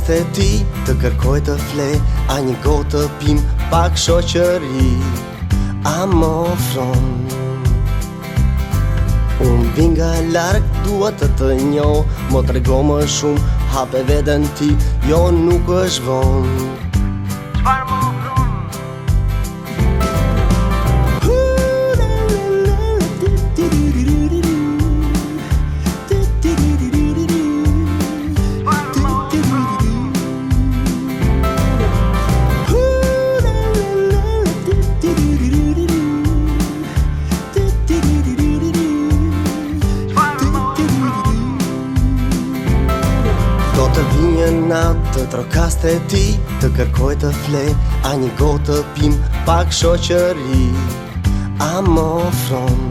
të ti të kërkoj të fle, a një gotë të pim pak shoqëri, a më ofron. Unë vin nga larg, dua të njoh, mo trego më shumë, hape veten ti, jo nuk është vonë. Çfarë më ofron? Do të vi një natë të trokaste ti, të kërkoj të fle, a një gotë të pim pak shoqëri, a më ofron.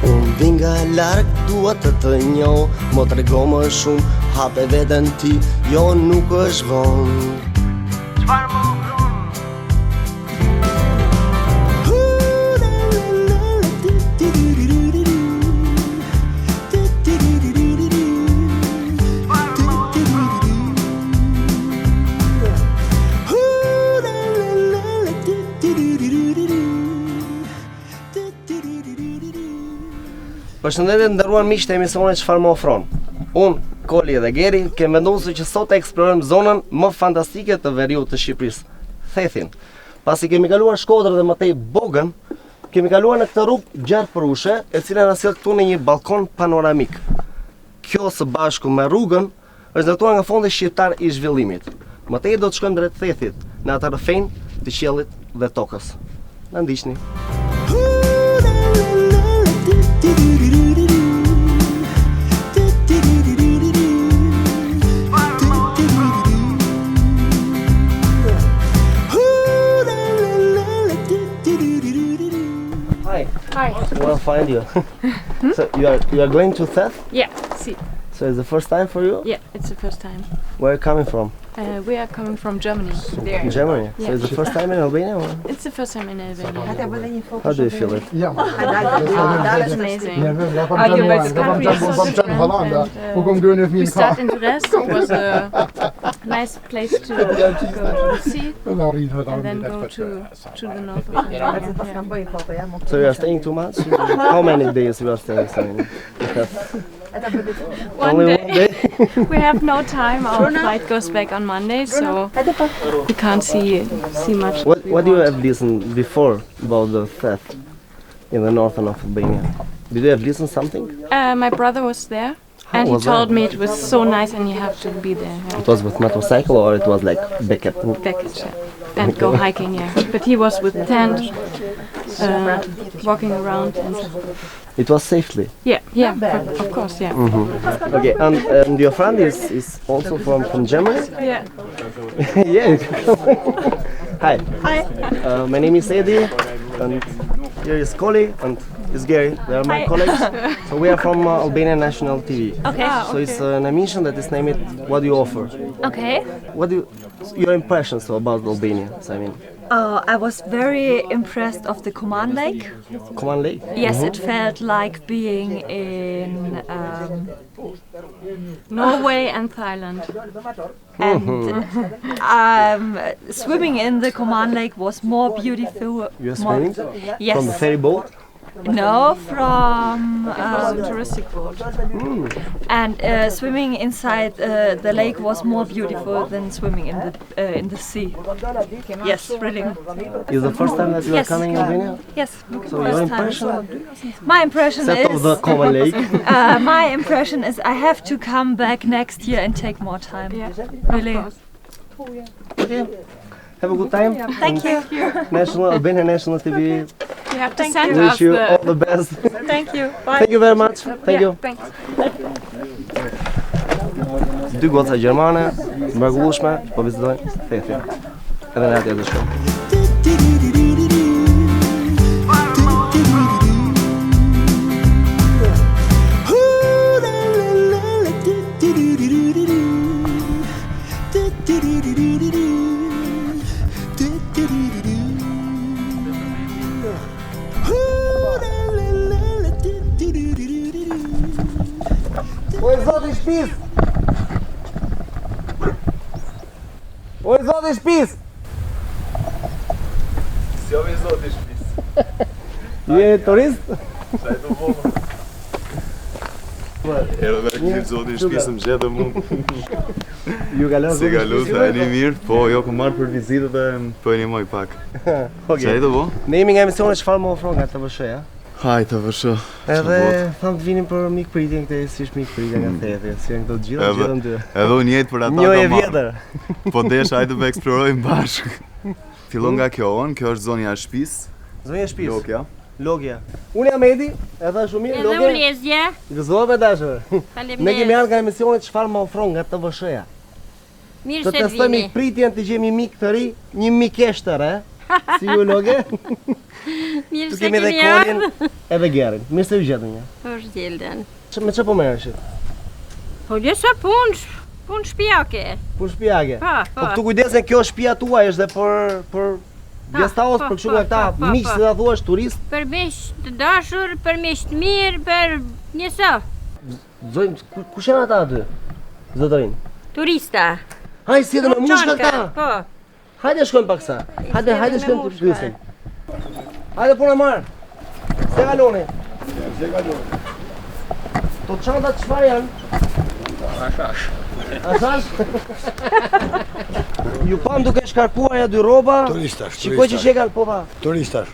Unë vin nga larg, dua të njoh, mo trego më shumë, hape veten ti, jo nuk është vonë. Çfarë më ofron? Përshëndetje nderuar miq të emisionit Çfarë më ofron. Unë, Koli dhe Geri, kemi vendosur që sot të eksplorojmë zonën më fantastike të veriut të Shqipërisë, Thethin. Pasi kemi kaluar Shkodrën dhe më tej Bogën, kemi kaluar në këtë rrugë gjarpërushe, e cila na sjell këtu në një balkon panoramik. Kjo së bashku me rrugën është ndërtuar nga Fondi Shqiptar i Zhvillimit. Më tej do të shkojmë drejt Thethit, në atë rrëfenjë të qiellit dhe tokës. Na ndiqni. Hi. We'll find you. So you are going to Theth? Yeah, see. So it's the first time for you? Yeah, it's the first time. Where are you coming from? We are coming from Germany. In Germany? Yeah. So it's the first time in Albania? Or? It's the first time in Albania. How do you feel it? That's amazing. This country is so different. We start in Dres. It was a nice place to go to the sea and then go to the north of Albania. So you are staying too much? How many days you are staying? One day. We have no time. Our flight goes back on Monday, so we can't see much. What do you have listened before about the theft in the northern of Albania? Did you have listened something? My brother was there, and he told me it was so nice and you have to be there. Yeah. It was with motorcycle or it was like Package, yeah. And go hiking, yeah. But he was with tent, walking around and it was safely? Yeah, of course, yeah. Mm-hmm. Okay, and your friend is also from Germany? Yeah. Yeah, you can come. Hi. Hi. My name is Eddie, and here is Koli, and is Gary. They are my colleagues. So we are from Albania National TV. Okay. So it's an emission that is named What Do You Offer? Okay. What do your impressions about Albania? So, I mean, I was very impressed of the Command Lake. Command Lake? Yes, it felt like being in Norway and Thailand. And swimming in the Command Lake was more beautiful. You're swimming? Yes. From the ferry boat? No, from It was a touristic boat. and swimming inside the lake was more beautiful than swimming in the sea. Yes, really. Is the first time that you are Yes. coming in Albania? Yes. So your impression? My impression Except of is the Command Lake. my impression is I have to come back next year and take more time. Yeah. Really. Okay. Have a good time. Thank you. Albania National TV. You have to send Wish us you all the best. Thank you. Bye. Thank you very much. Thank you. Thanks. Dy goca gjermane, mrekullueshme, po vizitojnë Thethin. Edhe ne atje do shkojmë. O e zoti shtëpis! O i zoti shtëpis! Si jam i zoti shtëpis. Je turist? Sa e do voma. Erdhe me klip zoti shtëpis më gjetë mund. Ju kalon Si kalu, ta e një mirë, po jo kom marrë për vizitë dhe po e një moj pak. Sa e do bo? Ne jemi nga emisione çfarë më ofron nga TVSH, ja? Hajtë të vëshë. Edhe thamë të vinim për mikpritjen këte, si është mikpritja nga Thethi, si janë këto gjitha gjithëm dy. Edhe unë jetë për ata Një e ka vjetër. Po desh, hajtë të eksplorojmë bashkë. Fillon nga kjo kjo është zonja e shtëpis. Zonja e shtëpis. Logja. Logja. Unë jam Edi, edhe shumë mirë, Edhe Logja. unë Lezja. Gëzove dashur. Faleminderit. Ne kemi ardhur nga emisione çfarë më ofron nga TVSH-ja. Mirë Të se testojmë vini. mikpritjen, të gjejmë një mik të ri, një mikesh të re. Si ju Logje? Mirë Tu se kemi edhe keni Kolin ardhur. edhe Gerin. Mirë se u gjetëm ja. Po zgjelden. Me çfarë po merresh? Po lesa punë shtëpiake. Për shtëpiake. Po. Po këtu kujdesen, kjo shtëpia tuaj është dhe për Gestaos, për kështu nga këta miq se ta thuash turist. Për miq të dashur, për miq të mirë, për njëso. Zonjë, kush janë ata aty? Zotërin. Turista. Hajde si edhe me mushka këta. Po. Hajde shkojmë pak sa. Hajde shkojmë të pyesim. Hajde puna marr. Se kaloni. Se kaloni. To çantat çfarë janë? Ashash. Ashash? Ju pam duke shkarpuar ja dy rroba. Turistash. Shikoj që shekan po pa. Turistash.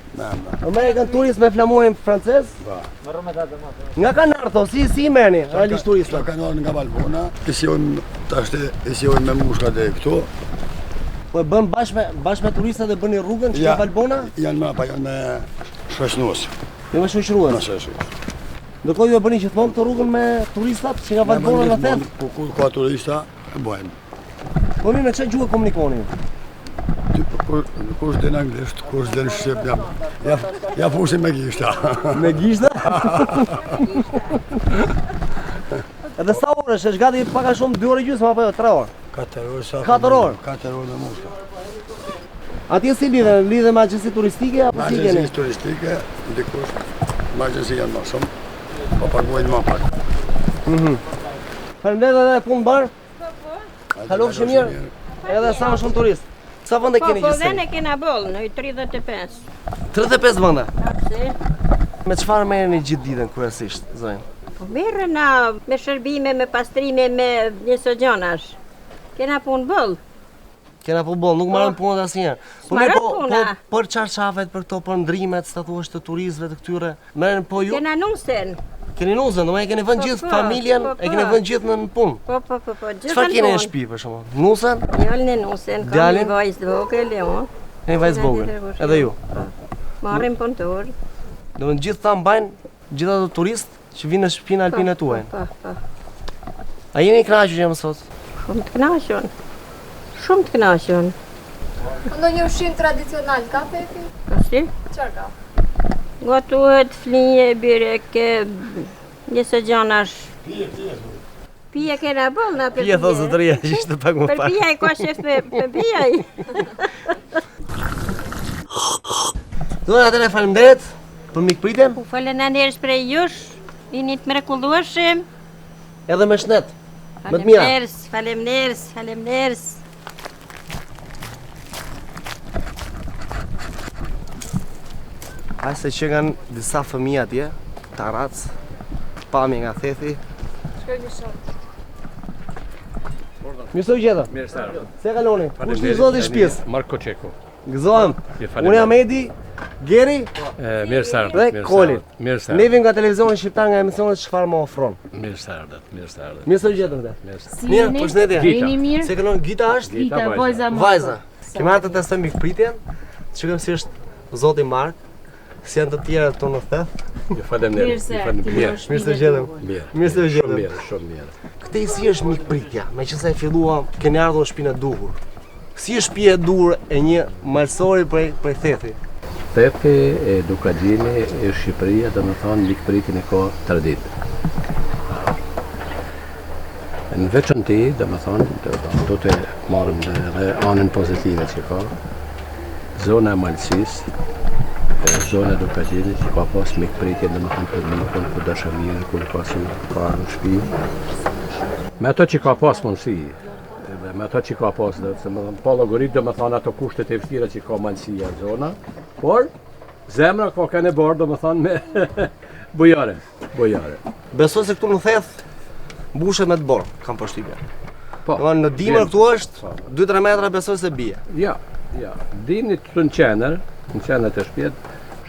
Amerikan turist me flamurin francez? Po. Nga Kanartho, si merrni, realisht turista. Ka kanë nga Valbona. E sjojmë me mushkat e këtu. Po e bën bashkë me turistat dhe bëni rrugën që ka Valbona? Janë me shoqënues. Jo me shoqërues. Me shoqërues. Ndërkohë ju e bëni gjithmonë këtë rrugën me turistat që nga Valbona në Thet? Po kur ka turista, e bëjmë. Po mirë, me çfarë gjuhë komunikoni? Kush den anglisht, kush den shqip, ja fusim me gishta. Me gishta? Edhe sa orë është gati pak a shumë 2 orë gjysmë apo jo 3 orë? 4 orë sa. 4 orë? 4 orë me mushka. Atje si lidhe me agjenci turistike apo si keni? Agjenci turistike, dikush, me agjenci janë më shumë, po paguajnë më pak. Faleminderit edhe punë mbar. Kalofshi mirë. Edhe sa më shumë turist. Sa vende keni Po gjithsej? vende kena boll, në 35. 35 vende. Hapsi. Me çfarë merreni gjithë ditën kryesisht, zonjë? Po merrena me shërbime, me pastrime, me njëso gjonash. Kena punë boll. Kena po boll, nuk marrën punët asnjëherë. Po S'marrën mirë, po puna. për çarçafet, për këto, për ndrimet, sa thuash të turistëve të këtyre, merren po ju? Kena nusen. Keni nuzën, domethënë e keni vënë gjithë po, familjen, po, e keni vënë gjithë në punë. Po, gjithë Çfarë keni në shtëpi për shembull? Nuzën? Djalin e nusen, ka Djalin? një vajzë të vogël, jo. Një vajzë vogël. Edhe ju. Marrim punëtor. Domethënë gjithë ta mbajnë gjithë ato turistë që vinë në shtëpinë alpine tuaj. Po. A jeni i kënaqur që jam sot? Shumë të kënaqur. Shumë të kënaqur. Ndonjë ushqim tradicional ka Thethi? Po si? Çfarë ka? Gatuhet flinje, bireke, njësë gjanash. Pije kena boll na për Pije thos zotëria, që ishte pak më Për pak. pijaj ka shef për pijaj. Zonë atëre faleminderit për mikpritjen, U faleminderit prej jush, jeni të mrekullueshëm. edhe me shnet. Më të mira. Faleminderit. Ase që kanë disa fëmijë atje, tarac, pamje nga Thethi. Shkojmë shoh. Mirë se u gjeta. Mirë se ardhëm. Se kaloni? Kush i zoti shtëpis? Marko Çeku. Gëzohem. Ju Unë jam Edi, Geri Mirë se ardhëm. dhe Koli. Mirë se Ne vim nga televizioni shqiptar nga emisionet çfarë më ofron. Mirë se ardhëm. Mirë se u gjetëm te. Mirë. Mirë, përshëndetje. Jeni mirë? Se kalon Gita është? Gita vajza. Vajza. Kemë ardhur të testojmë mikpritjen. Shikojmë si është zoti Mark, si janë të tjerë këtu në Theth. Ju faleminderit. Mirë se Mirë se u gjetëm. Mirë se u gjetëm. Shumë mirë. Këtej si është mikpritja? Meqense e filluam, keni ardhur në shtëpinë e duhur. Si është shtëpia e duhur e një malsori prej Thethi? Thethi e Dukagjini e Shqipëria, dhe më thonë, mikpritin e ko traditë. Në veçanti, dhe më thonë, do të marrëm dhe anën pozitive që ka, zona e Malësis, zona e Dukagjini që ka pas mikpritin, dhe më thonë, për mikon, për dashamirë, kur pasu ka në shtëpi. Me ato që ka pas mundësi, edhe me ato që ka pas dhe, se më thënë, pa logarit dhe me thënë ato kushtet e vështira që ka malësia zona, por zemra ka kanë e bardh dhe me thënë me bujare. Besoj se këtu në theth mbushet me të borë, kam përshtypje. Po. Në dimër këtu është 2-3 metra besoj se bie. Ja. Dimni të në qener të shpjet,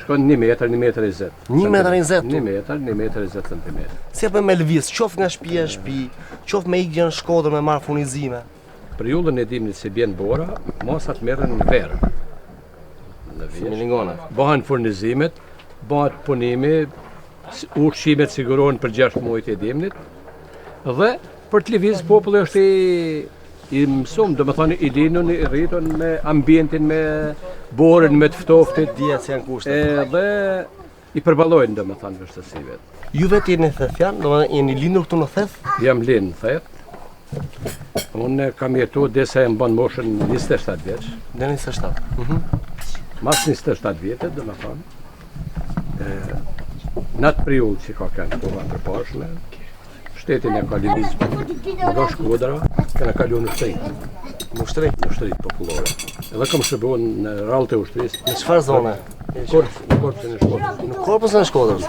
shkon 1 metër, 1 metër 20. 1 metër 20? 1 metër, 1 metër 20 cm. Si apo me lëviz, qof nga shtëpia në shtëpi, qof me ikje në Shkodër me marrë furnizime. Periudhën e dimnit se bjen bora, masat merren në verë. Në Milingona. Bëhen furnizimet, bëhet punimi, ushqimet sigurohen për 6 muajt e dimnit, dhe për të lëviz populli është i mësum, do më thoni i linun, i rritun me ambientin, me borën, me të ftoftit. Dihet se janë kushtet. Dhe i përballojnë, do më thoni vështësive. Ju vetë jeni thethian, do më jeni lindur këtu në theth? Jam linë në theth. Unë kam jetu desa e mban moshën 27 vjeç. Dhe 27. Mas 27 vjetet, do më thoni. Në atë periudhë që ka kanë kohë për pashme, shtetin e ka lëviz nga Shkodra, kena kalu në ushtrit. Në ushtrit? Në ushtrit popullore. Edhe kam shërbuar në rallët e ushtrisë. Në çfarë zone? Në korpusin e Shkodrës. Në korpusin e Shkodrës.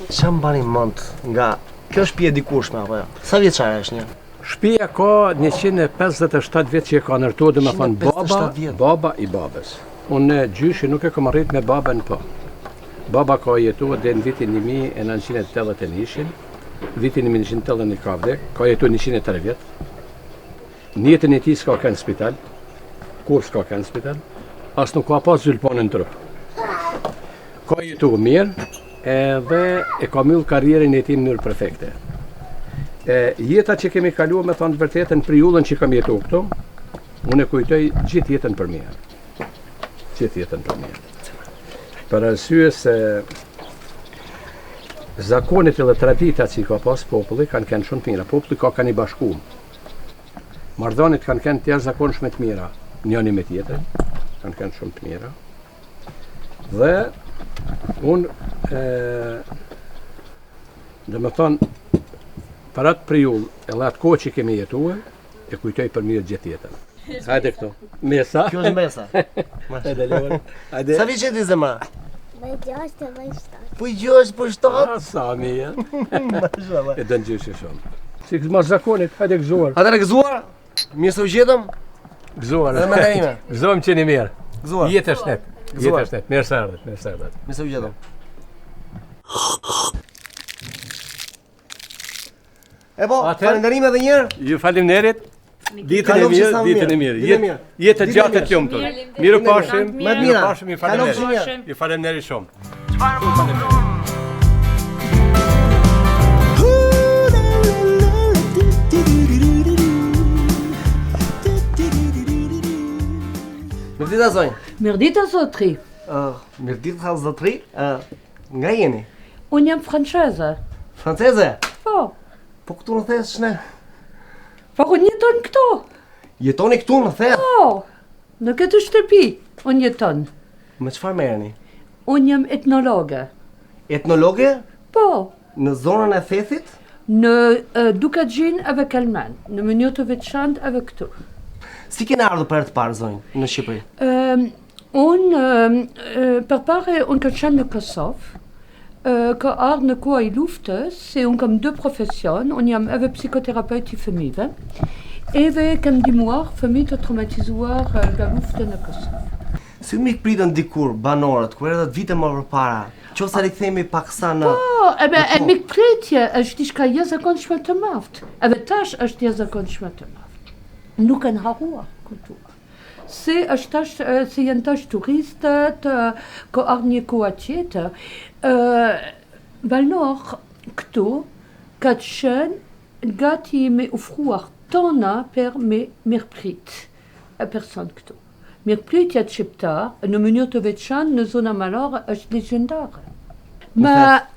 Çfarë mbani mend nga kjo shtëpi e dikurshme apo jo? Sa vjeçare është një? Shtëpia ka 157 vjet që e ka ndërtuar, dhe më thonë baba i babës. Unë gjyshi nuk e kam arrit me babën po. Baba ka jetuar deri në vitin 1981. Vitin 1980 ka vdek, ka jetu 103 vjet. Në jetën e tij s'ka kanë spital, kur s'ka kanë spital, as nuk ka pas zylpone në trup. Ka jetu mirë, edhe e ka mbyll karrierën e tij në mënyrë perfekte. Jeta që kemi kaluar, me thënë të vërtetën, periudhën që kam jetu këtu, unë e kujtoj gjithë jetën për mirë. Gjithë jetën për mirë. Për arsye se zakonit edhe traditat që ka pas populli kanë kënë shumë të mira. Populli ka kanë i bashkuar. Marrëdhëniet kanë kënë të jashtëzakonshme të mira, njëri me tjetrin, kanë kënë shumë të mira. Dhe unë dhe më thonë, për atë periudhë, edhe atë kohë që kemi jetuar, e kujtoj për mirë gjithë jetën. Hajde këtu. Mesa. Kjo është mesa. Hajde. Sa vjeç je ti zemra? Me 6 të 7. Po 6 po 7. Sa mirë. E dën gjyshi shumë. Si mas zakonit, hajde gëzuar. Atëre gëzuar? Mirë se u gjetëm? Gëzuar. Edhe me ndërime. Gëzuam qeni mirë. Gëzuar. Jetë është net. Jetë është net. Mirë se erdhët. Mirë se u gjetëm. E po, falenderime edhe një herë. Ju faleminderit. Ditën e mirë. Jetë gjatë të qumtur. Miru pashim. Miru pashim, ju faleminderit. Ju faleminderit shumë. Mirdita zonjë. Mirdita zotri. Mirdita zotri. Nga jeni? Unë jam franceze. Franceze? Po. Po këtu në thes shne? Po unë jeton këtu. Jetoni këtu në thes? Po. Në këtë shtëpi unë jeton. Me çfarë merreni? Unë jam etnologe. Etnologe? Po. Në zonën e Thethit? Në Dukaxhin edhe Kelmen, në mënyrë të veçantë edhe këtu. Si keni ardhur për të parë zonjë në Shqipëri? Përpara unë kam qenë në Kosovë. Ka ardhur në kohë e luftës, se unë kam 2 profesion, unë jam edhe psikoterapeut i fëmijëve, edhe kam ndihmuar fëmijë të traumatizuar nga lufta në Kosovë. Si u mikpritën dikur banorët, kur erdhët vite më përpara, qoftë rikthehemi paksa në... Po, e mikpritje është diçka jashtëzakonshme të madhe. Edhe tash është jashtëzakonshme të madhe. Nuk kanë harruar kulturën. Se janë tash turistët, ka ardhur një kohë tjetër. Valor këtu ka qenë gati me ofruar tona për me mirëprit person këtu. Mirëpritja shqiptar në mënyrë të veçantë në zona malore është legjendare. Ma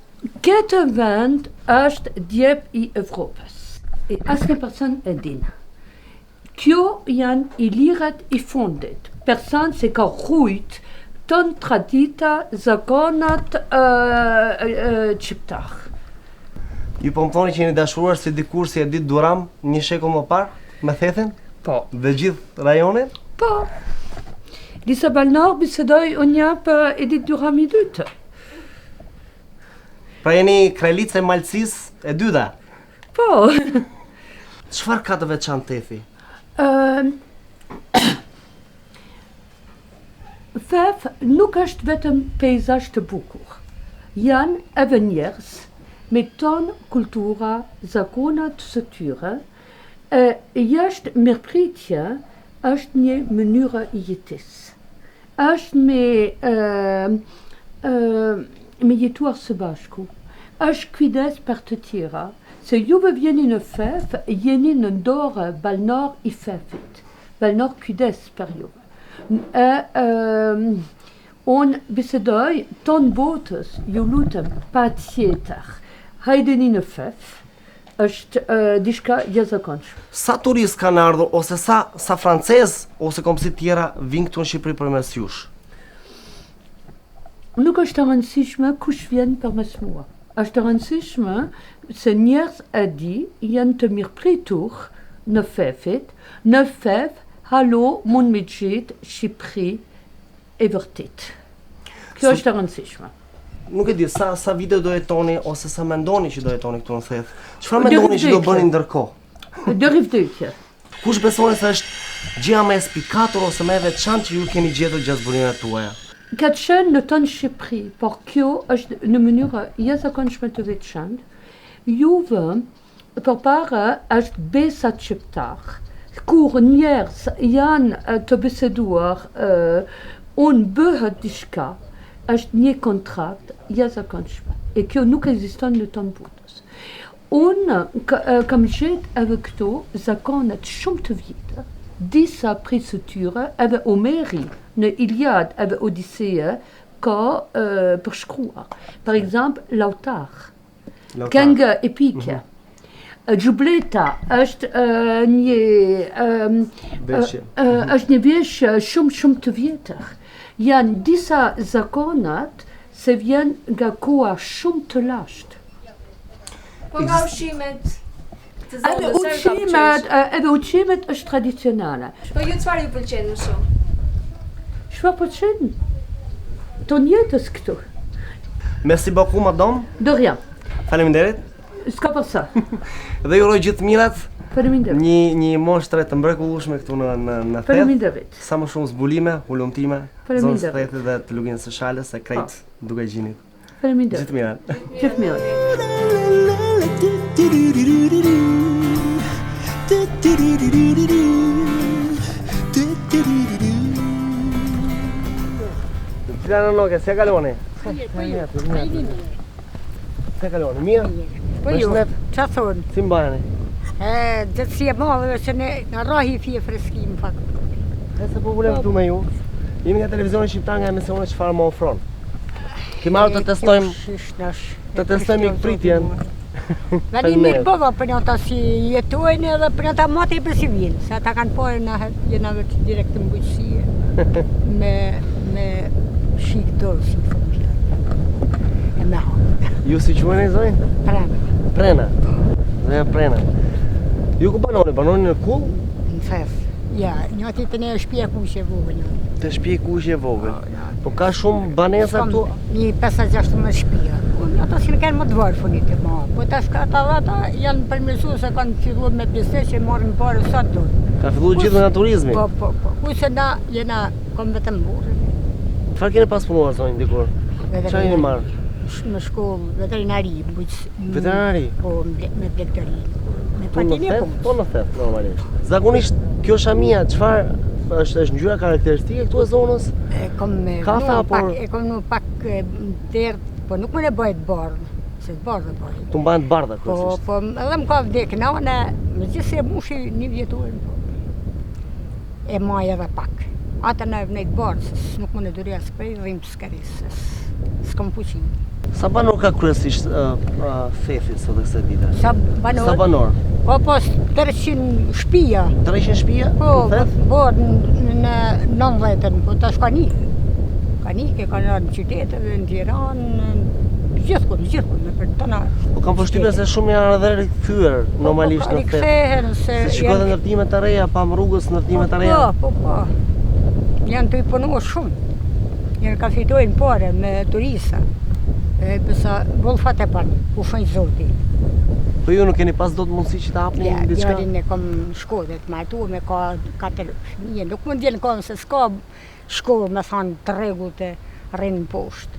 këtë vend është djep i Evropës. E asnjë person e din. Kjo janë i lirat i fundit. Person se ka rujt ton tradita, zakonat shqiptar. Ju po më thoni që jeni dashuruar si dikur si Edith Duram një shekull më parë me Thethin? Po. Dhe gjithë rajonin? Po. Disa banorë bisedoj unë jap Edith Durham i dytë. Pra jeni krajlica e Malësisë e dyta? Po. Çfarë ka të veçantë Tethi? Theth nuk është vetëm peizazh të bukur. Janë edhe njerëz me tonë kultura, zakonat së tyre. Jashtë mirëpritja është një mënyrë jetis. Është me jetuar së bashku. Është kujdes për të tjera. Se juve vjeni në Theth, jeni në dorë banorë i Thethit. Banorë kujdes për juve. Unë bisedoj tonë botës, ju lutem, pa tjetër. Hajdeni në Theth, është diçka jashtëzakonshme. Sa turist kanë ardhur ose sa francez ose komshit tjera vinë këtu në Shqipëri përmes jush? Nuk është e rëndësishme kush vjen përmes mua. Është e rëndësishme se njerëz e di janë të mirëpritur në Thethit, në Theth, halo mund me gjetë Shqipëri e vërtet. Kjo është e rëndësishme. Nuk e di, sa vite do jetoni ose sa mendoni që do jetoni këtu në Theth? Çfarë mendoni që do bëni ndërkohë? Dërivdekje. Kush besoni se është gjëja më e spikatur ose më e veçantë që ju keni gjetur gjatë zbulimeve tuaja? Ka të qenë në tonë Shqipëri, por kjo është në mënyrë jashtëzakonshme të veçantë. Juve përpara është besat shqiptar. Kur njerëz janë të biseduar, unë bëhet diçka, është një kontrakt jashtëzakonshme. E kjo nuk ekziston në tonë botës. Unë kam gjetë edhe këtu zakonet shumë të vjetë, disa prej së tyre, edhe Omeri në Iliad edhe Odiseja ka përshkruar. Par exemple, Lautar, këngë epike. Gjubleta është një veshje shumë të vjetër. Janë disa zakonat se vjen nga koha shumë të lashtë. Po nga ushqimet të zonës, edhe ushqimet është tradicionale. Po ju çfarë ju pëlqen më shumë? Çfarë pëlqen? Tonë jetës këtu. Merci beaucoup, madame. De rien. Faleminderit. S'ka për sa. Dhe ju uroj gjithë mirat. Faleminderit. Një moshtre të mrekullueshme këtu në Theth. Faleminderit. Sa më shumë zbulime, ulumtime, zonës së Thethit dhe të luginës së Shalës, e krejt duke gjinit. Faleminderit. Gjithë mirat. Gjithë mirat. Filana Noke, si e kaloni? Se kaloni, mirë? Po ju, qa thonë? Si mbajani? Gjëtësi e madhe që në rahi fje freskim pak. E se po vulem këtu me ju, jemi nga televizionin shqiptar nga emisionet çfarë më ofron. Kemi marrë të testojmë ikpritjen. Veni mirë bëva për një ta si jetojnë edhe për një ta mati për si vinë, se ata kanë pojë në jena vetë direkt të mbujtësie me shikë dorë si fëmjë. E me hanë. Ju si queni zonjë? Prena. Prena? Zonja Prena. Ju ku banoni në kull? Në Theth. Ja, një ati të ne shpje kushje vogël. Të shpje kushje vogël. Po ka shumë banesa këtu? Një 5-6 shpje. Ata si në kenë më të varfunit e ma. Po tash ka ata dhata janë përmirësu se kanë filluar me pjesë që marrin parë sa të duhet. Ka filluar gjithë nga turizmi? Po. Kurse na jena kom vetëm burrë. Çfarë keni pas punuar zonjë dikur? Çfarë jeni marrë? Në shkollë veterinari, veterinari? Po, me blegëtari. Me patinë e Po në Theth, normalisht. Zakonisht, kjo shamia, çfarë është ngjyra karakteristike këtu e zonës? Kafe apo? E kom në pak derdh, po nuk më ne bëhet bardhë, se të bardhë bëhet. Tu mbahen të bardha kërësisht? Po, edhe më ka vdek në me gjithë se mushi një vjetuar, e maj edhe pak. Ata në vnejt bardhë, se nuk më në duria s'prej, rrim të s'karisë, s'kom puqin. Sa banor ka kryesisht Thethit sot e kësaj dite? Sa banor? Sa banor? Po, 300 shtëpia. 300 shtëpia? Po, në 90-ën, po tash ka një. Ka një, ka në qyteteve, në Tiranë, Gjithkund, me për tona. Po kam përshtypjen se shumë janë edhe rikthyer normalisht në fet. Rikthehen se shikojnë ndërtime të reja, pam rrugës ndërtime të reja. Po. Janë të i punuar shumë. Janë ka fitojnë pare me turista. Pësa volfat e panë, u shënjë zoti. Po ju nuk keni pas do të mundësi që të hapni diçka? Njërin e kom shkodhe të martu me ka 4 fëmijë. Nuk më ndjenë kohën se s'ka shkollë me thanë të rregullt e rrinë poshtë.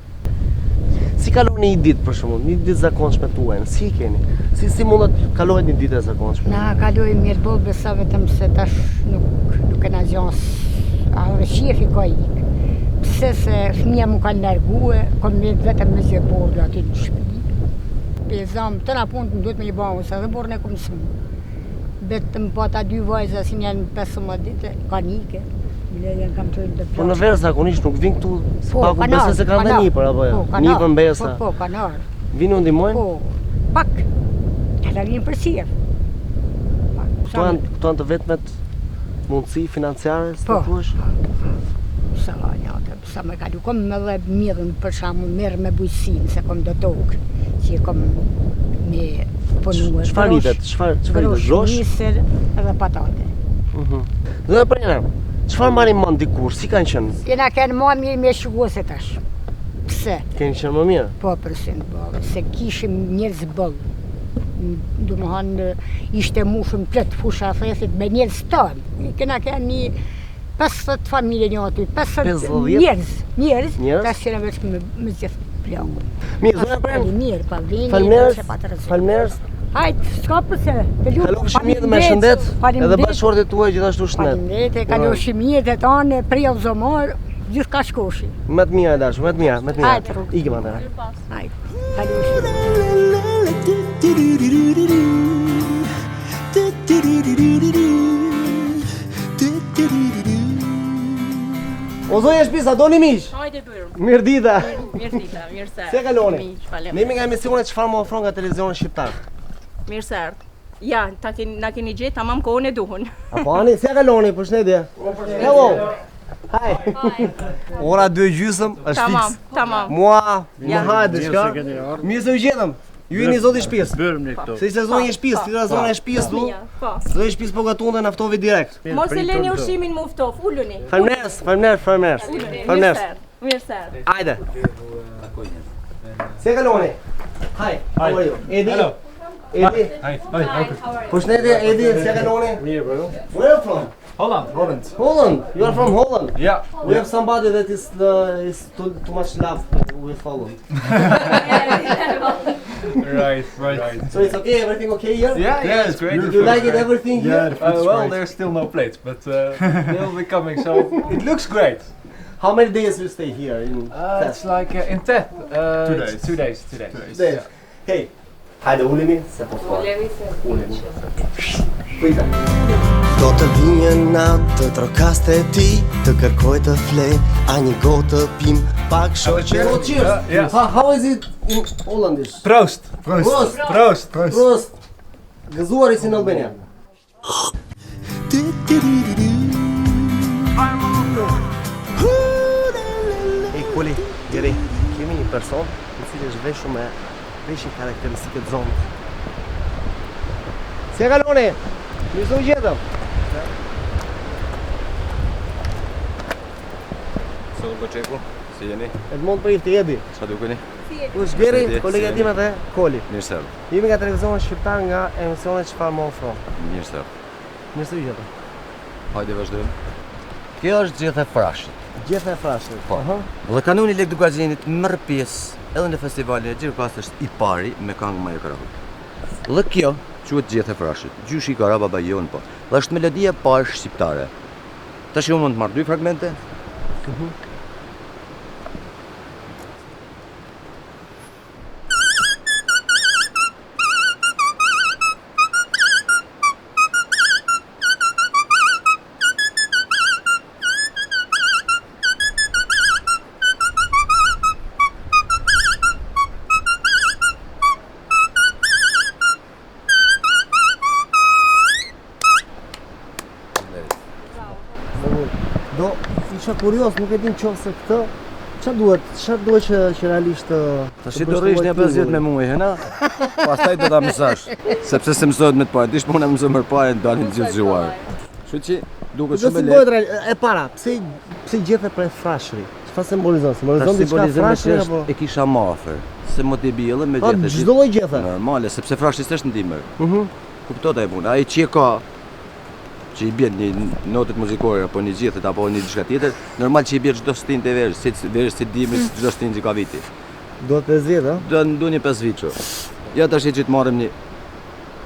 Si kaloni një ditë për shembull, një ditë zakonshme tuaj? Si keni? Si mundet kalojnë një ditë e zakonshme? Na kaloj mirë boll, besa vetëm se tash nuk e na gjon shefi ka ikë. Pse se fëmija mu kanë largue, kom vetëm me zë bordo aty në shtëpi. Pezam, të na punë më duhet me një banë, se dhe borën e kom smu. Vetëm po ata 2 vajza si janë 15 ditë, kanë ikë. Po në verë zakonisht nuk vinë këtu paku besë se kanë dhe nipër, apo jo? Nipër mbesa. Po, kanë arë. Vini u ndihmojnë? Po, pak. Ata vinë për sirë. Këto janë të vetmet mundësi financiare, së të thuash? Sa me kalu, kom me dhe mirën për shamu, merë me bujësin, se kom do tokë, që kom me punuar. Çfarë rritet? Grosh, misër edhe patate. Dhe prena, çfarë marrin mend dikur? Si kanë qenë? Jena kanë më mirë me shkuese tash. Pse? Keni qenë më mirë? Po, përsin, se kishim njerëz bëllë. Domethënë ishte mushën plot fusha thethit me njerëz tonë. Kena kanë një 50 familje një aty, 50 njerëz, tash jena vetëm me gjithë plagë. Mirë, zonë prem. Mirë, pa vini. Falënderes. Hajt, s'ka përse, të lutem. Kalofshi mirë dhe me shëndet, edhe bashkëshortet tuaj gjithashtu shëndet. Faleminderit, kalofshi mirë dhe tanë, prej zomor, gjithë ka shkoshi. Më të mira dashur, më të mira. Hajt, ikim atëherë. Hajt, kalofshi. O zonja Shpisa, doni miq? Hajde bërë. Mirë dita. Mirë dita, mirë se. Se kaloni? Miq, falem. Ne nga emisionet çfarë më ofron nga televizioni shqiptar? Mirë se erdh. Ja, na keni gjetë tamam kohën e duhun. Apo ani, se kaloni, përshëndetje. Hello. Hi. Ora 2:30 është fiks. Tamam. Mua, më hajde diçka. Mirë se u gjetëm. Ju jeni zoti i shtëpisë. Bërëm ne këto. Se ishte zonja e shtëpisë, tira zona e shtëpisë tu. Zonja e shtëpisë po gatunte naftovi direkt. Mos e leni ushqimin më uftof, uluni. Faleminderit. Mirë se. Hajde. Se kaloni. Hi. How are you? Edi. Hello. Edi. Hi. Përshëndetje Edi, se kaloni? Mirë bro. Where are you from? Holland. Holland. You are from Holland? Yeah. We have somebody that is too much love with Holland. Right. So it's okay, everything okay here? Yeah, it's great. Do you like it, everything here? Well, there's still no plates, but they'll be coming, so it looks great. How many days you stay here in It's like in Tet. 2 days. 2 days. Hey, hajde ulemi, se po thua. Ulemi. Kujta. Do të vinjë natë të trokaste e ti, të kërkoj të fle, a një gotë të pim, pak shoqe. Cheers! How is it in Hollandish? Proost! Gëzuar i si në Albania. Ej, Kuli, Geri, kemi një person i cili është veshur me veshje karakteristike të zonës. Si e kaloni? Mirë se u gjetëm. Qeku, si jeni? Edmond për ifti Edi. Qa dukeni? Ush Geri, kolega time dhe Koli. Mirë se. Jemi nga televizion shqiptar nga emisionet çfarë më ofron. Mirë se. Mirë se u gjetëm. Hajde vazhdojmë. Kjo është Gjetha e Frashët. Gjetha e Frashët. Po. Dhe kanuni Lek Dugaxhenit merr pjesë edhe në festivalin e Gjirokast është i pari me këngë Maja Karabut. Dhe kjo quhet Gjetha e Frashët. Gjyshi i Karababa jon po. Dhe është melodia e parë shqiptare. Tash unë mund të marr 2 fragmente. Do isha kurios, nuk e din qofse këtë Çfarë duhet që realisht tash do rrish një 50 me muaj, hëna? Pastaj do ta mësosh. Sepse se mësohet me të parë. Dish puna mëson më parë dalin gjithë zgjuar. Kështu që duket shumë lehtë. E para, pse gjethe prej frashëri? Çfarë simbolizon? Simbolizon diçka frashëri apo e kisha më afër. Se mo të bijellë me gjethe. Çdo lloj gjethe. Normale, sepse frashëri s'është ndimër. Kuptot ai punë. Ai që ka që i bjen një notet muzikore apo një gjethet apo një diçka tjetër, normal që i bjen çdo stin të verës, si dimit çdo stin që ka viti. Do të 50, a? Do një 5 vit. Ja tash që të marrim një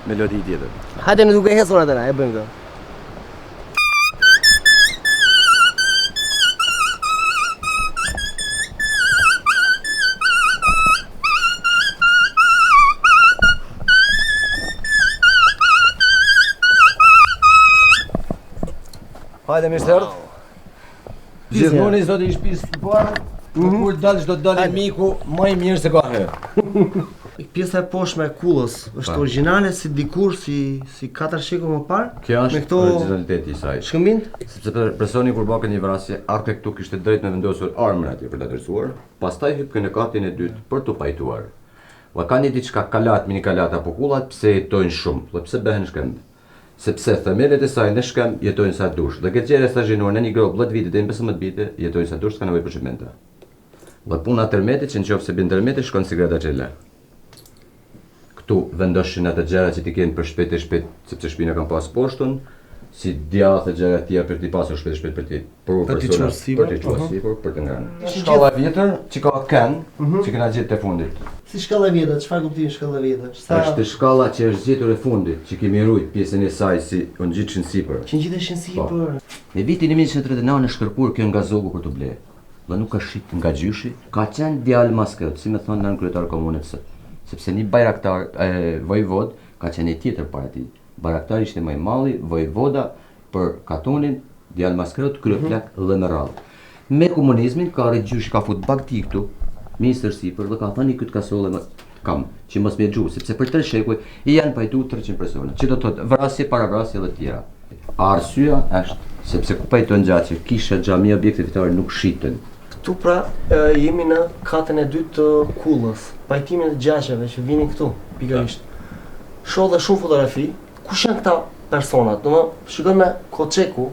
melodi tjetër. Hajde në duke hecur atë, e bëjmë këtë. Hajde mirë sërt. Gjithmonë zoti i shtëpisë të parë, kur dalësh do të dalë miku më i mirë se ka herë. Pjesa e poshtme e kullës është origjinale si dikur si 4 shekuj më parë. Kjo është origjinaliteti i saj. Shkëmbint? Sepse personi kur bën një vrasje, arke këtu kishte drejt me vendosur armën atje për ta dërsuar, pastaj hyp në katin e dytë për tu pajtuar. Ua kanë diçka kalat, mini kalat apo kullat pse jetojnë shumë, dhe pse bëhen shkëmb. Sepse themelet e saj në shkëmb jetojnë sa dush. Dhe këtë gjëre stazhinuar në një grop 10 vite deri në 15 vite jetojnë sa dush, s'ka nevojë për çimenta. Dhe puna e termetit që nëse bën termeti shkon si gradaxhela. Këtu vendoshin ato gjëra që ti kanë për shpejt, sepse shtëpinë kanë pas poshtën, si djathë gjëra të tjera për të pasur shpejt për të çuar sipër, për të ngrënë. Shkalla e vjetër që ka kanë, që kena gjetë te fundit. Si shkalla e vjetër, çfarë kuptimi shkalla e vjetër? Është shkalla që është gjetur e fundit, që kemi rujt pjesën e saj si u ngjitshin sipër. Që ngjiteshin sipër. Në vitin 1939 në shkërpur kjo nga zogu për të ble. Dhe nuk ka shit nga gjyshi, ka qenë djalë maskët, si më thonë nën kryetar komunës. Sepse një bajraktar vojvod ka qenë i tjetër para tij. Bajraktari ishte më i malli, vojvoda për katonin, djalë maskrot, kryeplak dhe me radhë. Me komunizmin ka rrit gjyshi, ka fut bagti këtu, ministër sipër dhe ka thënë këtë kasolle më kam që mos më xhu, sepse për 3 shekuj i janë pajtuar 300 persona. Që do të thotë vrasje, paravrasje dhe të tjera. Arsyeja është sepse ku pajtojnë gjatë, kisha, xhami, objekte fetare nuk shiten. Këtu pra jemi në katën e dytë të kullës. Pajtimin e gjaqeve që vinin këtu, pikërisht. Shoh dhe shumë fotografi. Kush janë këta personat? Domethënë, shikojmë me Koçeku,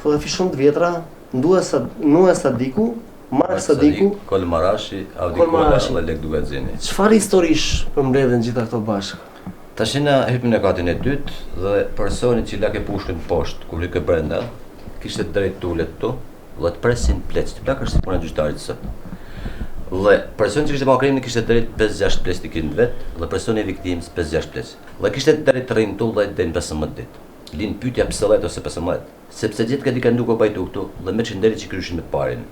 fotografi shumë të vjetra, Nuhe Sadiku, Mark Sadiku, Kolmarashi, Audikola dhe Lek Dugazini. Çfarë historish përmbledhen gjitha këto bashkë? Tash na hypim në katin e dytë dhe personi që la ke pushkën poshtë, kur i ke brenda, kishte drejt tulet këtu, dhe të presin plec, të plak është si puna gjyqtarit sot. Dhe personi që kishte bërë krimin kishte drejt 5-6 plec të kinë vet, dhe personi i viktimës 5-6 plec. Dhe kishte drejt të rrinë tull dhe deri në 15 ditë. Lind pyetja pse llet ose 15, sepse gjithë këtë kanë duke bajtu këtu dhe me çnderi që kryshin me të parin.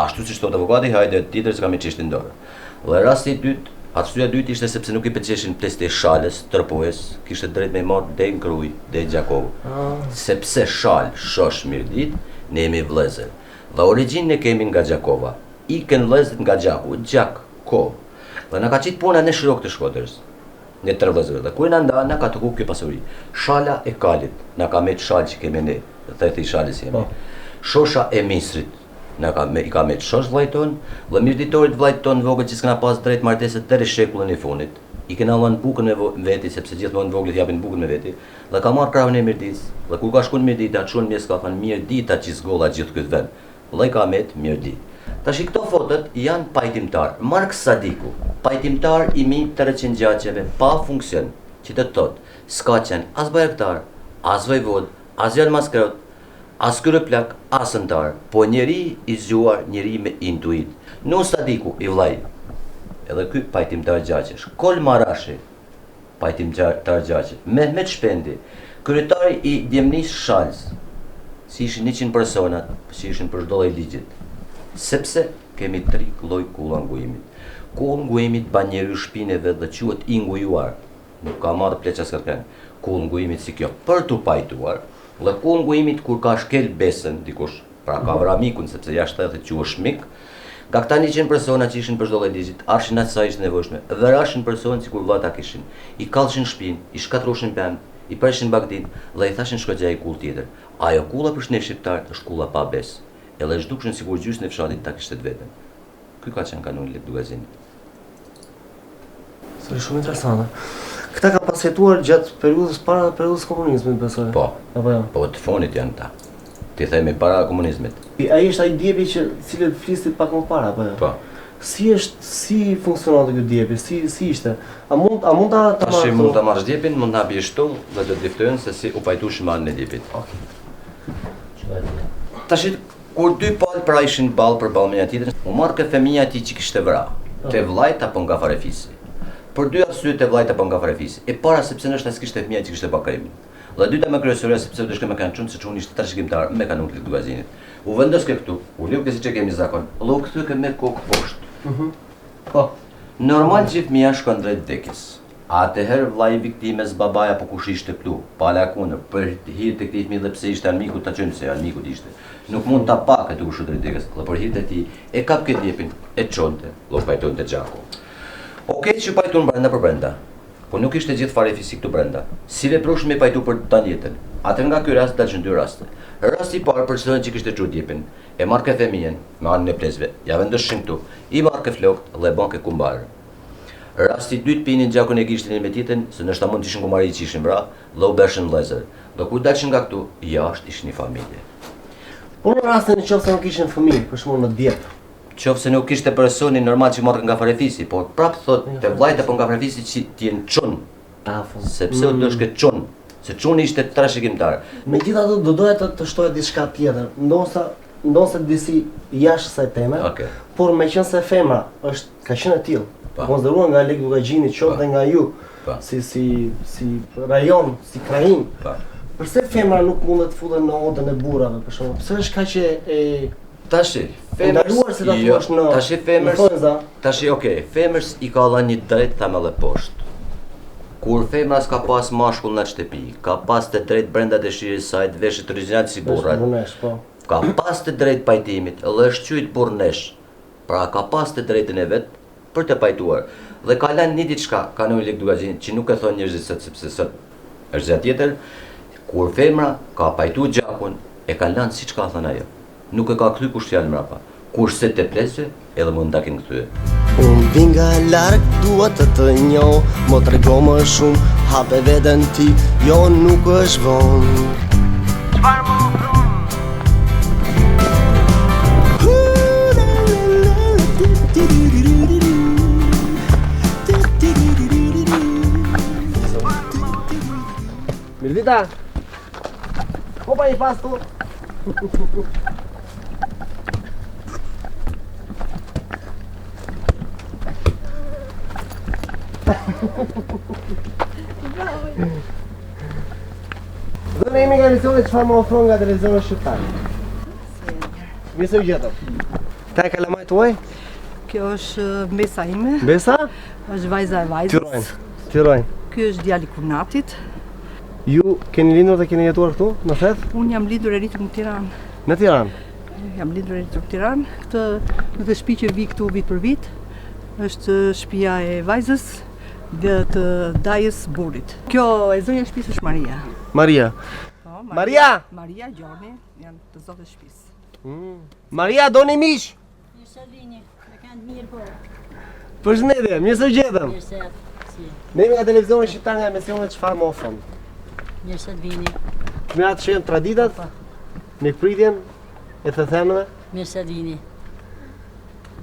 Ashtu siç thot avokati, hajde tjetër se kam i çishtin dorë. Dhe rasti i dytë, arsyeja e dytë ishte sepse nuk i pëlqeshin plestë e shalës, tërpojës, kishte drejt me marr deri në Kruj, deri në Gjakov. Sepse shal, shosh mirë ditë, ne jemi vëllezër. Dhe origjinën e kemi nga Gjakova. Ikën vëllezërit nga Gjaku, Gjak, ko. Dhe na ka qit puna në Shirok të Shkodrës. Në 3 vëllezër. Dhe kur na nda, na ka tuku kjo pasuri. Shala e Kalit, na ka me shal që kemi ne, thethi shalës jemi. Shosha e Misrit, i ka me shosh vllajton, dhe mirditorit vllajton vogël që s'kana pas drejt martesë deri shekullin e fundit. I kena lënë bukën me veti, sepse gjithmonë vogëlit japin bukën me veti. Dhe ka marrë krahun e Mirdis. Dhe kur ka shkuar në Mirdita, çon mes ka thënë Mirdita që zgolla gjithë këtë vend. Vllai ka met Mirdi. Tash këto fotot janë pajtimtar. Mark Sadiku, pajtimtar i 1300 gjaqeve pa funksion, që të thotë, s'ka qenë as bajraktar, as vojvod, as djalë maskrot, as kryeplak, as antar, po njeri i zgjuar, njeri me intuit. Nuk Sadiku i vllai. Edhe ky pajtimtar gjaqesh. Kolmarashi, pajtimtar gjaqe. Mehmet Shpendi, kryetari i djemnisë Shalës. Si ishin 100 personat, si ishin për çdo lloj ligjit. Sepse kemi 3 lloj kulla ngujimit. Kull ngujimit ban njeriu shpinën e vet dhe quhet i ngujuar. Nuk ka marrë pleqa s'kërken. Kull ngujimit si kjo për tu pajtuar, dhe kull ngujimit kur ka shkel besën dikush, pra ka vramikun sepse jashtë edhe quhesh mik. Nga këta 100 persona që ishin për çdo lloj ligjit, arshin atë sa ishte nevojshme. Dhe rashin personë sikur vllata kishin, i kallshin shpinë, i shkatroshin pemë, i preshin bagdin dhe i thashin shkojja i kull tjetër. Ajo kulla për shnesh shqiptar është kulla pa besë. edhe zhdukshën sikur gjysmë e fshatit ta kishte vetën. Ky ka qenë kanoni i Lugazinit. Është shumë interesante. Këta ka pasjetuar gjatë periudhës para periudhës komunizmit, besoj. Po. Apo jo? Po të fonit janë ta. Ti themi para komunizmit. Ai është ai djepi që cilët flistit pak më parë, apo jo? Po. Si funksiononte ky djepi? Si ishte? A mund ta Tash mund ta marrësh djepin, mund ta bësh shtull dhe do të diftojnë se si u pajtush me anën e djepit. Okej. Tash kur dy palë pra ishin ball për ball me një tjetrin, u marrë ke fëmia ti që kishte vra. Te vllajt apo nga farefisi. Për dy arsye te vllajt apo nga farefisi. E para sepse nështë as kishte fëmia që kishte pa krimin. Dhe e dyta me kryesorë sepse do të shkojmë kanë çun se çuni ishte trashëgimtar me kanun të Lugazinit. U vendos këtu, u liu që siç e kemi zakon. Llo kthy ke me kokë poshtë. Po. Normal që fëmia shkon drejt vdekjes. Atëherë vllai i viktimës, babaja apo kush ishte këtu, pa lakunë, për hir të këtij fëmijë dhe pse ishte armiku ta çojmë se armiku ishte. Nuk mund ta pa këtë kusht drejt vdekjes, dhe për hir të tij e kap këtë djepin, e çonte, llo pajtonte xhaku. Okej, që pajton brenda për brenda. Po nuk ishte gjithë fare fizik këtu brenda. Si veprosh me pajtu për ta jetën. Atë nga ky rast dalën dy raste. Rasti i parë personin që kishte çuar djepin, e marrë ke fëmijën me anën e plesve. Ja vendoshin këtu. I marrë ke flokët dhe bën ke kumbar. Rasti i dytë pinin gjakun e gishtin me titën, se ndoshta mund të ishin kumari që ishin vra, dhe u bëshën vëllezër. Do kur dalshin nga këtu, jashtë ishin një familje. Po në rastin nëse nuk kishin fëmijë, për shembull në djep. Qofse nuk kishte personi normal që marrë nga farefisi, por prap thot te vllajt apo nga farefisi që ti jeni çun. Sepse u dosh ke çun, se çuni ishte trashëgimtar. Megjithatë do doja të shtoja diçka tjetër, ndoshta disi jashtë kësaj teme. Por meqense femra ka qenë e tillë, konsideruar nga Lek Lugagjini, qoftë nga ju, si rajon, si krain. Përse femra nuk mundet të futen në odën e burrave, për shembull? Pse është kaq e Tashi, femërs i ka dhënë një drejt thamëll e poshtë. Kur femra s'ka pas mashkull në shtëpi, ka pas të drejt brenda dëshirës saj të veshët origjinal si burrat. Ka pas të drejt pajtimit, dhe është quajtur burrnesh. Pra ka pas të drejtën e vet për të pajtuar. Dhe ka lënë një diçka kanoni Lek Lugagjinit që nuk e thon njerëzit sot sepse sot është gjë tjetër. Kur femra ka pajtuar gjakun, e ka lënë siç ka thënë ajo. Nuk e ka kthy kush fjalë mrapa. Kurse te plesve, edhe mund ta ken kthye. Unë vi nga larg, dua të njoh, mo trego më shumë, hape veten ti, jo nuk është vonë. Çfarë më ofron? Mirëdita. Kopa i pastu. Do ne jemi nga emisionet që fa më ofron nga televizionet shqiptare. Mirë se u gjetëm. Ta e kalamaj të uaj? Kjo është Mbesa ime. Mbesa? është vajza e vajzës. Tyrojnë. Ky është djali Kurnatit. Ju keni lindur dhe keni jetuar këtu, në Thet? Unë jam lindur e rritur në Tiranë. Në Tiranë? Jam lindur e rritur në Tiranë. Këtë shtëpi që vi këtu vit për vit, është shtëpia e vajzës dhe të dajës burrit. Kjo e zonja e shtëpisë është Maria. Maria. Maria! Maria Gjorni janë të zotë e shtëpisë. Maria, doni mish? Mirë se vini, me kanë mirë po. Përshëndetje, mirë se u gjetëm. Mirë se si. Ne jemi nga televizionet shqiptar nga emisionet çfarë më ofron. Mirë se vini. Kemi atë që traditat, mikpritjen e të themëve. Mirë se vini.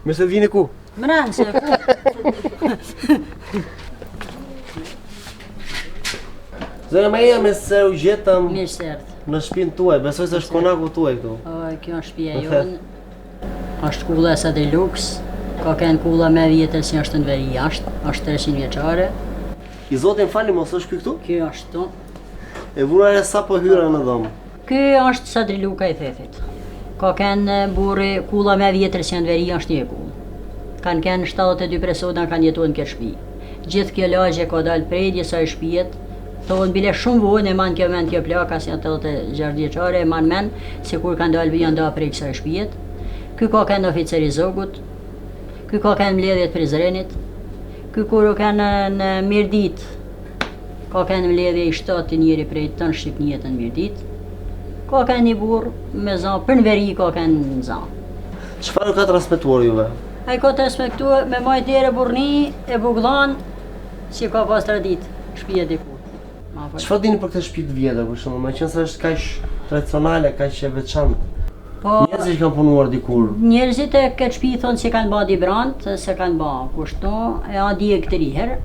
Mirë se vini ku? Mranë se Zëra Maria, me se u gjetëm mirë se erdhë. Në shtëpinë tuaj, besoj se është konaku tuaj këtu. Kjo është shtëpia jonë. Është kulla e Sadrilux. Ka kënë kulla me vjetër si është në veri jashtë, është 300 vjeçare. I zotin fali, mos është ky këtu? Kjo është tu. E vura sa po hyra në dhomë? Ky është Sadriluka i Thethit. Ka kënë burri kulla me vjetër si në veri është një kullë. Kanë kënë 72 persona kanë jetuar në këtë shtëpi. Gjithë kjo lagje ka dalë prej disa shtëpijet. Thonë bile shumë vojnë e manë kjo men kjo plaka si janë 86 vjeçare e manë men si kur kanë dalë vijën da prej kësa shtëpijet. Ky ka kënë oficeri Zogut. Ky ka kënë mbledhjet Prizrenit. Ky kur kanë në Mirdit. Ka kënë mbledhje i 7 njëri prej të në Shqipnijet në Mirdit. ka kanë një burr me zan, për në veri ka kanë zan. Çfarë ka transmetuar juve? Ai ka transmetuar me majtere burrni e bugllon si ka pas tradit shtëpia diku. Çfarë dini për këtë shtëpi të vjetër, për shembull, meqense se është kaq tradicionale, kaq e veçantë? Po, njerëzit që kanë punuar dikur. Njerëzit e këtë shtëpi thonë se kanë bërë dibrant, se kanë bërë kushto, e a di e këtë riher.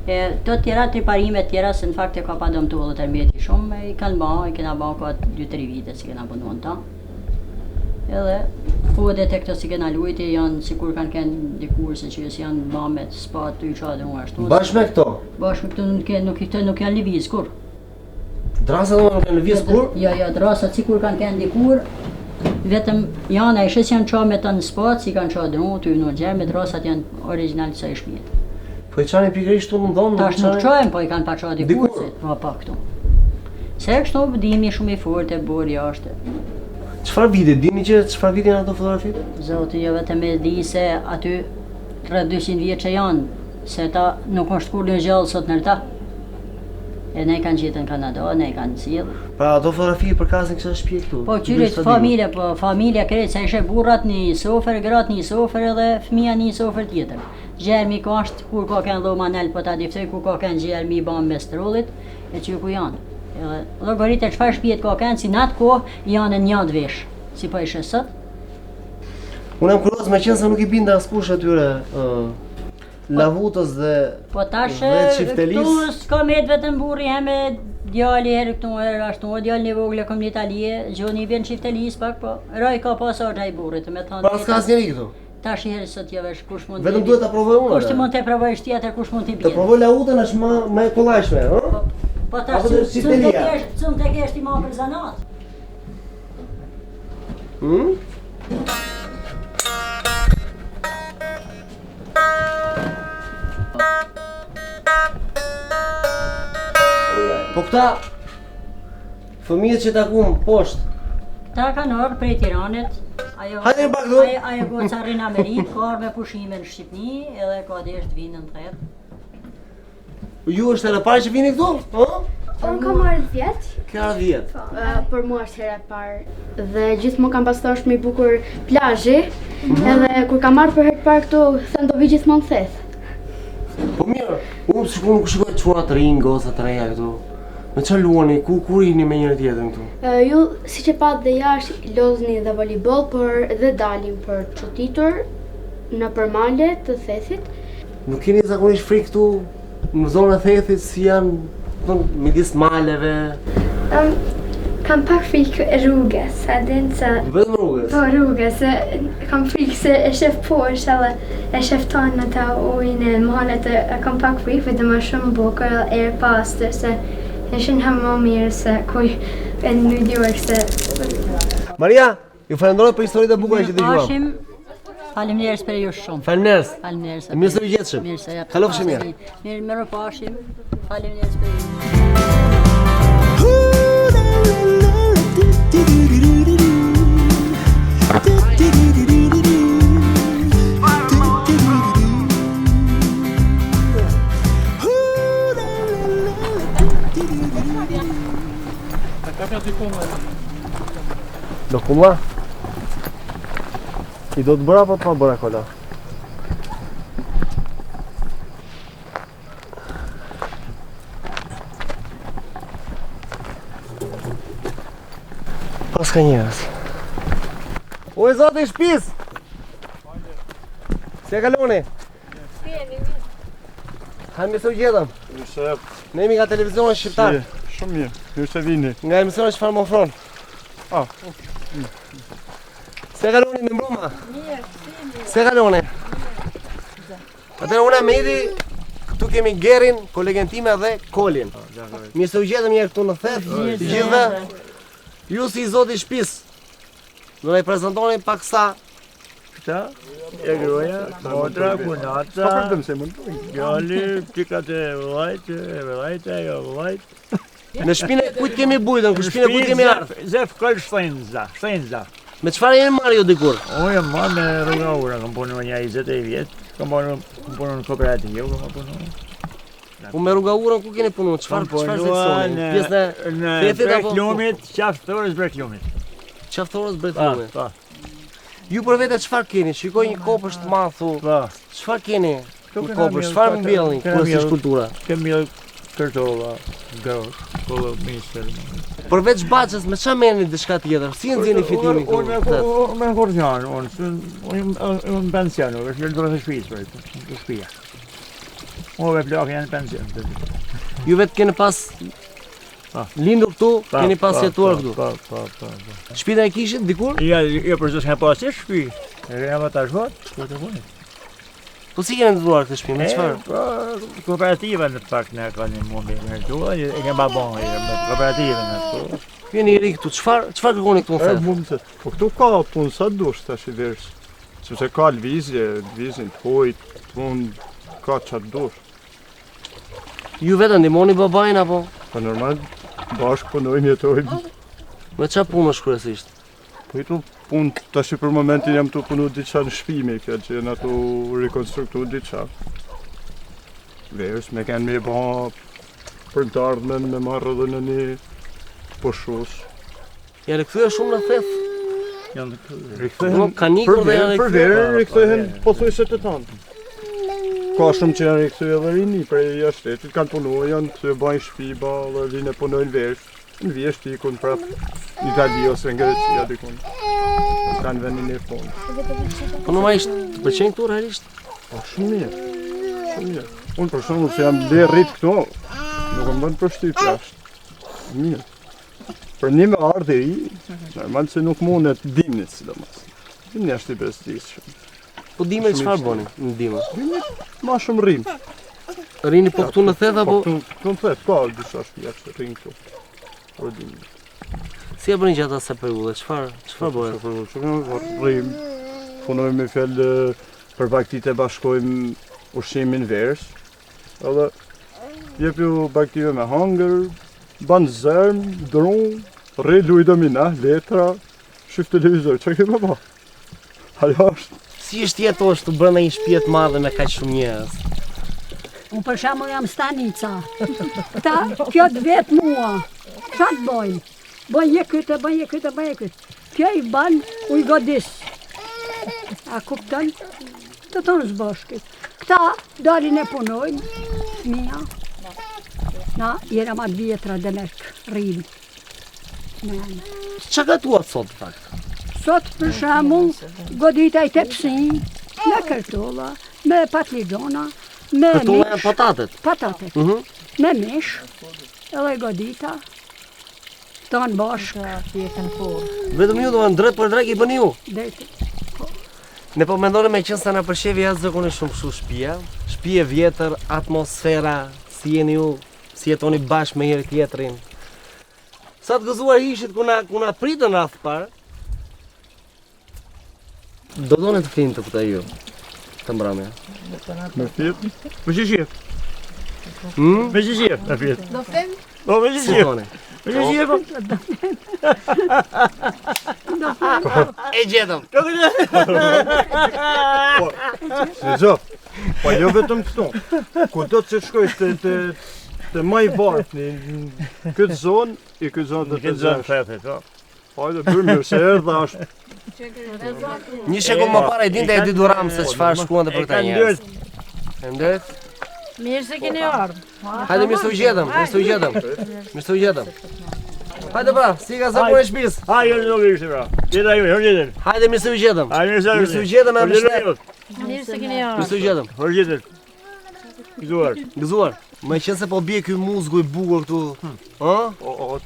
E të tjera triparimet tjera, se në fakt e ka pa dëmtu edhe tërmjeti shumë, i kanë bërë, i kena bërë ka 2-3 vite si kena punuar ta. Edhe, po edhe te këto si kena lujti, janë sikur kanë kënë dikur, se që janë mamet, spat, të i qadrë në ashtu. Bashkë me këto? Bashkë me këto nuk janë lëviz, kur? Drasat nuk janë lëviz kur? Ja, drasat sikur kanë kënë dikur, vetëm janë, a ishes janë qa me të në spat, si kanë qa dënu, të ju në gjemë, drasat janë original sa i shpjet. Po i qani pikërisht të në ndonë? Tash nuk qajmë, po i kanë pa qa dikur, se pa këtu. Se kështu dimi shumë i fort e borë jashtë. Çfarë viti? Dini që çfarë viti janë ato fotografitë? Zoti, jo vetëm e di se aty 200 vjeç që janë, se ta nuk është kur një gjallë sot në ta. E ne kanë gjetë në Kanada, ne kanë sjell. Pra ato fotografi përkasin kësa shtëpi këtu? Po qyret familja, po familja krejt, se ishe burrat një sofer, gratë një sofer edhe fëmia një sofer tjetër. Gjermi ka është kur ka kanë dhomanel, po ta diftoj ku ka kanë gjermi i banë me strollit, e që ku janë. Llogarit e çfarë shtëpiet ka kanë si në atë kohë janë në 1 vesh, si po ishe sot. Unë jam kurioz meqense nuk i binda askush atyre lavutës dhe po tash këtu s'ka met vetëm burri me djali herë këtu herë ashtu, djali i vogël kom në Itali, gjoni vjen çiftelis pak, po roj ka pasur ai burrit, me thonë. Pas ka asnjëri këtu. Tash herë sot vesh kush mund. Vetëm duhet ta provoj unë. Kush ti mund të provojësh tjetër, kush mund të bie. Të provoj lavutën është më e kollajshme, ëh? Po tash çon të kesh ti më për zanat. Po këta fëmijët që takuam poshtë. Ta kanë orë prej Tiranit. Ajo goca rrin Amerikë, ka orë me pushime në Shqipni, edhe ka desh të vinë në tret. Ju është herë parë që vini këtu? Unë kam marrë 10. Ke ardhur 10? Për mua është hera e parë. Dhe gjithmonë kam pasur shumë i bukur plazhi. Edhe kur kam marrë për herë të parë këtu, them do vi gjithmonë theth. Po mirë, unë nuk shikoj çuna të rinj, goca të reja këtu. Me çfarë luani? Ku jeni me njëri tjetrin këtu? Ju siç e pat dhe jashtë lozni dhe voleyboll, por dhe dalim për çutitur në përmale të thethit. Nuk keni zakonisht frikë këtu në zonën e thethit si janë midis maleve? Kam pak frikë rrugës, a din se... Vetëm rrugës? Po rrugës, kam frikë se e shef poshtë edhe e shef tonë në ta ujnë e malet, e kam pak frikë, vetëm është shumë bukur e erë pastër, se e shenë më mirë se kuj e në një djurë se... Maria, ju falenderoj për historitë e bukura që dëgjuam. Faleminderit për ju shumë. Faleminderit. Faleminderit. Mirë se u gjetshëm. Mirë se ja. Kalofshi mirë. Mirë pashim. Faleminderit për ju. Do kuma? I do të bëra apo pa bëra kola? Pas ka njerëz. O e zoti i shtëpis! Si e kaloni? Hajmë se u gjetëm. Ne jemi nga televizioni shqiptar. Shumë mirë, mirë se vini. Nga emisioni Çfarë më ofron. Se kaloni me mbroma? Mirë, se kaloni? Atëherë unë me Edi, këtu kemi Gerin, kolegen time dhe Kolin. Mirë se u gjetëm një këtu në thet, të gjithëve. Ju si zoti i shtëpis, do të prezantoni paksa Këta, e gruaja, motra, punata, Sa përdëm se mund? djali, pikat e vëllajta, jo vëllajt. Në shpinë kujt kemi bujtën, ku shpinë kujt kemi ardhur? Zef kol shtenza. Me çfarë jeni marrë ju dikur? Unë jam marrë me rruga ura, kam punuar një 20 vjet, kam punuar në kooperativë, kam punuar. Po me rrugaurën ku keni punu? Çfarë seksioni? Pjesën në Breklumit, qaftorës Breklumit. Qaftorës Breklumit. Po. Ju për vete çfarë keni? Shikoj një kopësht të madh thu. Po. Çfarë keni? Në kopësht, çfarë mbjellni? Kurse kultura. Kemi kartolla, grot, kollë mister. Përveç baxhës, me çfarë merrni diçka tjetër? Si e nxjeni fitimin këtu? Unë me korzian, unë pension, është do të shpijë për të shpija. Unë vetë plak janë pension. Ju vetë keni pas lindur këtu, keni pas jetuar këtu. Po. Shtëpia e kishit dikur? Jo, për çfarë pas shtëpi. Jam tash vot, ku të vjen. Po si keni ndruar këtë shtëpi, me çfarë? Po, kooperativa në pak ne kanë mundi me këtu, e kemi babon me kooperativën këtu. Jeni i ri këtu, çfarë kërkoni këtu në thet? Po këtu ka punë sa dush tash i vesh. Sepse ka lvizjen të hojt, punë ka çfarë dush. Ju vetë ndihmoni babain apo? Po normal, bashkë punojmë jetojmë. Me çfarë punësh kryesisht? Po këtu punë tash për momentin jam të punu diçka në shtëpi me kjo që janë ato rekonstruktu diçka. Vesh me kanë me bë për të ardhmen me marrë edhe në një poshus. Ja rikthyer shumë në thet. Janë rikthehen. Kanë ikur dhe janë për verë rikthehen pothuajse të tanë. Ka shumë që janë rikthyer edhe rini për jashtë shtetit, kanë punuar, janë të bajnë shtëpi, ballë, rinë punojnë vesh. Në vjesht ikun prap Itali ose në Grecia dikun. Kanë vendin e punë. Po normalisht të pëlqen këtu realisht? Po shumë mirë. Unë për shembull se jam le rrit këtu, nuk më bën përshtypje jashtë. Mirë. Për një me ardhi i, normal se nuk mundet dimnit sidomos. Dimni është i bezdisshëm. Po dimër çfarë bëni në dimër? Ma shumë rrim. Rini po këtu në thet apo? Po këtu në thet, ka disa shtëpi që rrin këtu. Si e bëni gjatë asaj periudhe? Çfarë bëhet? Rrim, punojmë me fjalë për baktitë e bashkojmë ushqimin verës. Edhe jep ju baktive me hangër, ban zërm, drum, rri luj domina, letra, shif televizor, çka ke baba? Ajo është. Si është jetosh të brenda një shtëpie të madhe me kaq shumë njerëz? Unë për shembull jam stanica. Kjo të vetë mua. Qa të bojnë? Bojnë je këtë. Kjo i banë, u i godis. A kupton? Të tonë zbashkit. Këta dalin e punojnë, fëmija. Na, jena ma të vjetra dhe nek, rrinë. Qa gatuat sot, fakt? Sot, për shembull, godita i tepsin, me kërtolla, me patligjona, me mish. Kërtolla janë patatet? Patatet. Me mish, edhe godita. Tanë bashkë. Vetëm ju do në drejt për drejt i bëni ju? Drejt. Ne po mendoni me qenë se na përshevi jashtë zakonisht shumë kështu shtëpia. Shtëpi e vjetër, atmosfera, si jeni ju, si jetoni bashkë me njëri tjetrin. Sa të gëzuar ishit ku na pritën radh parë. Do doni të flinte këta ju, të mbrëmja. Me fjet? Me qishjet? Me qishjet, me fjet. Do fem? Do me qishjet. Me qishjet? E gjetëm. Po jo vetëm këtu. Kudo që shkoj të më i bardh në këtë zonë, i këtë zonë të thethit, po. Hajde bërë mirë se erdha është. Një shekull më parë e dinte e Didu Ram se çfarë shkruante për këta njerëz. Faleminderit. Mirë se keni ardhur. Hajde mirë se u gjetëm. Hajde pra, si ka sa punë shtëpis. Hajde nuk ishte pra. Jeta ju, hërjetën. Hajde mirë se u gjetëm. Mirë se u gjetëm edhe shtet. Mirë se keni ardhur. Mirë se u gjetëm. Hërjetën. Gëzuar. Me qenë se po bie ky muzgu i bukur këtu.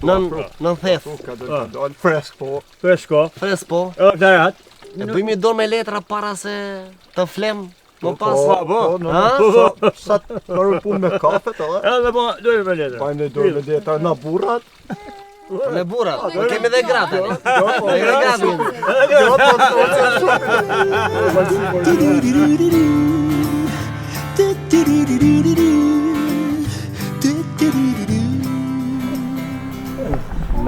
Nën theth. Ka dalë fresk po. Fresk po. Darat. E bëjmë dorë me letra para se të flem më pas. Po. Sa të punë me kafet edhe. Edhe po dorë me letra. Bajmë dorë me letra na burrat. Me burrat. Kemi dhe gratë.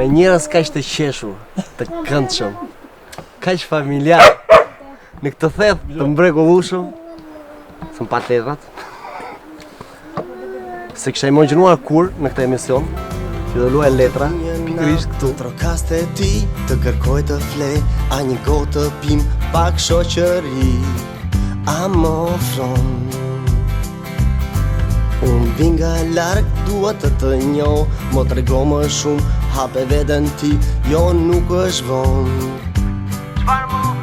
Me njerëz kaq të qeshur, të këndshëm, kaq familjar, në këtë theth të mbrekullueshëm, sën pa letrat. se kisha imagjinuar kur në këtë emision që do luaj letra pikërisht këtu. Trokaste ti të kërkoj të fle, a një gotë të pim pak shoqëri, a më ofron. Unë vinga larg, dua të njoh, mo trego më shumë, hape veten ti, jo nuk është vonë. Çfarë më ofron?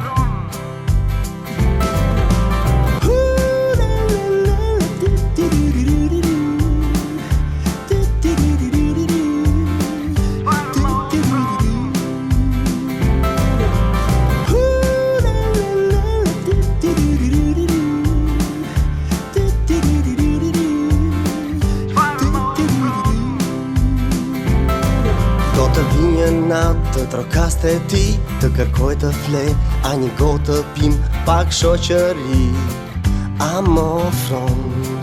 Të trokaste ti, të kërkoj të fle, a një gotë të pim pak shoqëri, a më ofron.